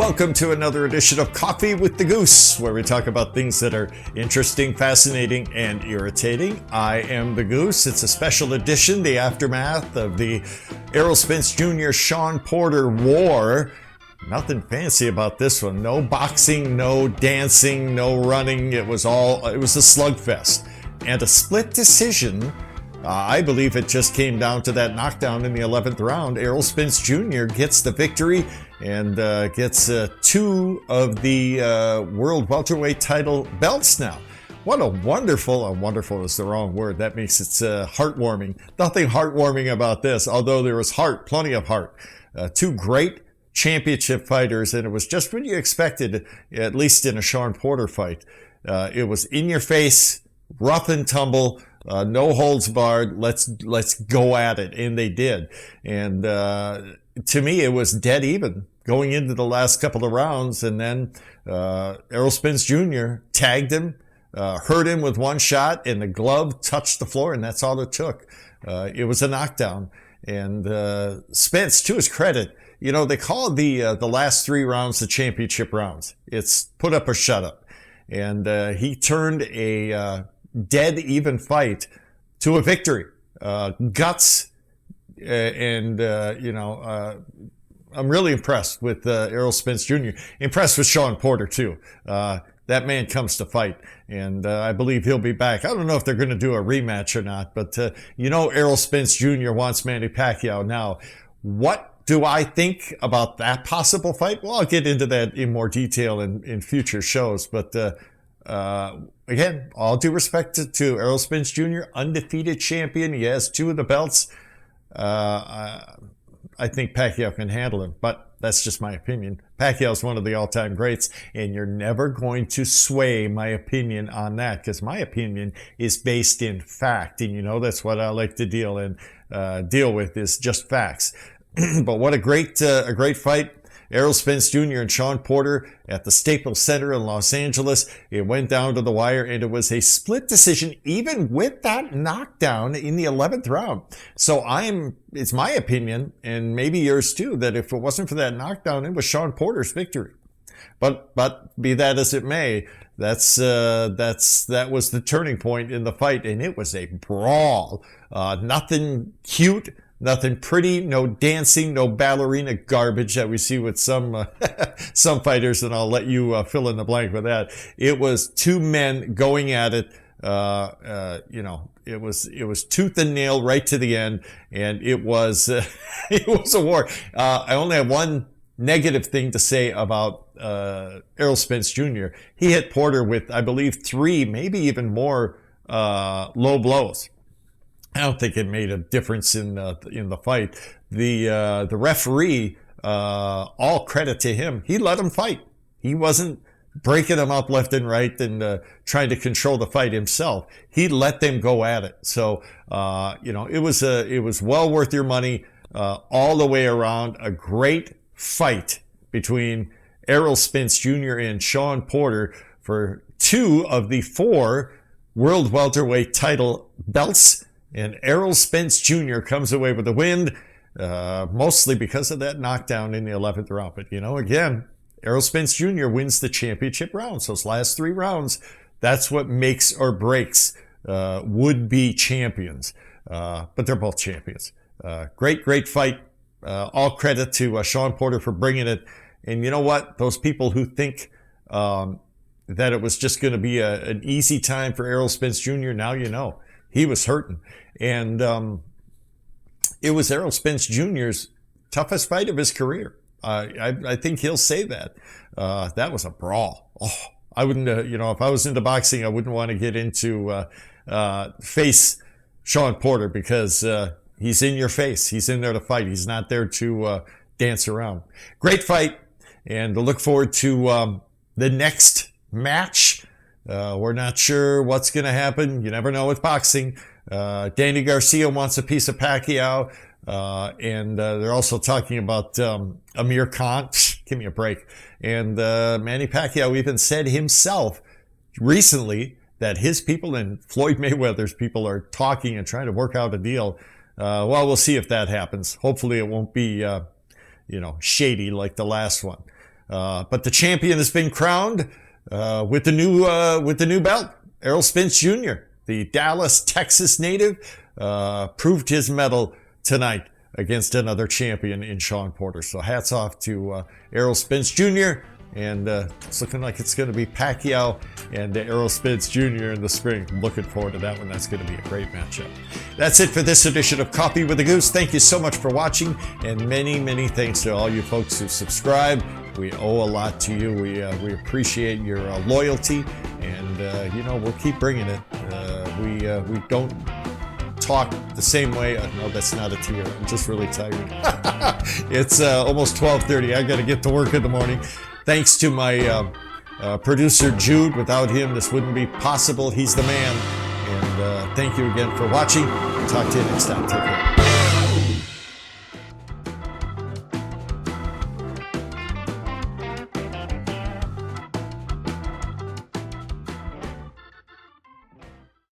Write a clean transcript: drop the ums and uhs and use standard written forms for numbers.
welcome to another edition of Coffee with the Goose, where we talk about things that are interesting, fascinating, and irritating. I am the Goose. It's a special edition, the aftermath of the Errol Spence Jr. Shawn Porter war. Nothing fancy about this one. No boxing, no dancing, no running. It was a slugfest. And a split decision. I believe it just came down to that knockdown in the 11th round. Errol Spence Jr. gets the victory and gets two of the world welterweight title belts now. What a wonderful is the wrong word. That makes it heartwarming. Nothing heartwarming about this, although there was heart, plenty of heart. Two great championship fighters, and it was just what you expected, at least in a Shawn Porter fight. It was in your face, rough and tumble, no holds barred. Let's go at it, and they did. And to me, it was dead even going into the last couple of rounds, and then Errol Spence Jr. tagged him, hurt him with one shot, and the glove touched the floor, and that's all it took. It was a knockdown, and Spence, to his credit, you know, they call the last three rounds the championship rounds. It's put up or shut up, and he turned a dead even fight to a victory. Guts, and I'm really impressed with Errol Spence Jr. Impressed with Shawn Porter too. That man comes to fight, and I believe he'll be back. I don't know if they're going to do a rematch or not, but Errol Spence Jr. wants Manny Pacquiao now. What do I think about that possible fight? Well, I'll get into that in more detail in future shows, but again, all due respect to Errol Spence Jr., undefeated champion. He has two of the belts. I think Pacquiao can handle him, but that's just my opinion. Pacquiao's one of the all-time greats, and you're never going to sway my opinion on that, because my opinion is based in fact, and that's what I like to deal with is just facts. But what a great fight. Errol Spence Jr. and Shawn Porter at the Staples Center in Los Angeles. It went down to the wire, and it was a split decision, even with that knockdown in the 11th round. So it's my opinion, and maybe yours too, that if it wasn't for that knockdown, it was Shawn Porter's victory. But be that as it may, that was the turning point in the fight, and it was a brawl. Nothing cute. Nothing pretty, no dancing, no ballerina garbage that we see with some fighters, and I'll let you fill in the blank with that. It was two men going at it. It was tooth and nail right to the end, and it was a war. I only have one negative thing to say about Errol Spence Jr. He hit Porter with, I believe, 3, maybe even more low blows. I don't think it made a difference in the fight. The referee, all credit to him, he let him fight. He wasn't breaking them up left and right and trying to control the fight himself. He let them go at it. So it was well worth your money all the way around. A great fight between Errol Spence Jr. and Shawn Porter for 2 of the 4 world welterweight title belts. And Errol Spence Jr. comes away with the win, mostly because of that knockdown in the 11th round. But, again, Errol Spence Jr. wins the championship rounds. Those last 3 rounds, that's what makes or breaks would-be champions. But they're both champions. Great fight. All credit to Shawn Porter for bringing it. And you know what? Those people who think that it was just going to be an easy time for Errol Spence Jr., now you know. He was hurting. And it was Errol Spence Jr.'s toughest fight of his career. I think he'll say that. That was a brawl. Oh, I wouldn't, if I was into boxing, I wouldn't want to get into face Shawn Porter, because he's in your face. He's in there to fight. He's not there to dance around. Great fight. And to look forward to the next match. We're not sure what's going to happen. You never know with boxing. Danny Garcia wants a piece of Pacquiao. And they're also talking about Amir Khan. Give me a break. And Manny Pacquiao even said himself recently that his people and Floyd Mayweather's people are talking and trying to work out a deal. Well, we'll see if that happens. Hopefully it won't be, shady like the last one. But the champion has been crowned with the new belt. Errol Spence Jr., the Dallas, Texas native, proved his mettle tonight against another champion in Shawn Porter. So hats off to Errol Spence Jr., and it's looking like it's going to be Pacquiao and Errol Spence Jr. in the spring. I'm looking forward to that one. That's going to be a great matchup. That's it for this edition of Coffee with a Goose. Thank you so much for watching, and many, many thanks to all you folks who subscribe. We owe a lot to you. We appreciate your loyalty, and we'll keep bringing it. We don't talk the same way. No, that's not a tear. I'm just really tired. It's almost 12:30. I got to get to work in the morning. Thanks to my producer, Jude. Without him, this wouldn't be possible. He's the man. And thank you again for watching. Talk to you next time. Take care.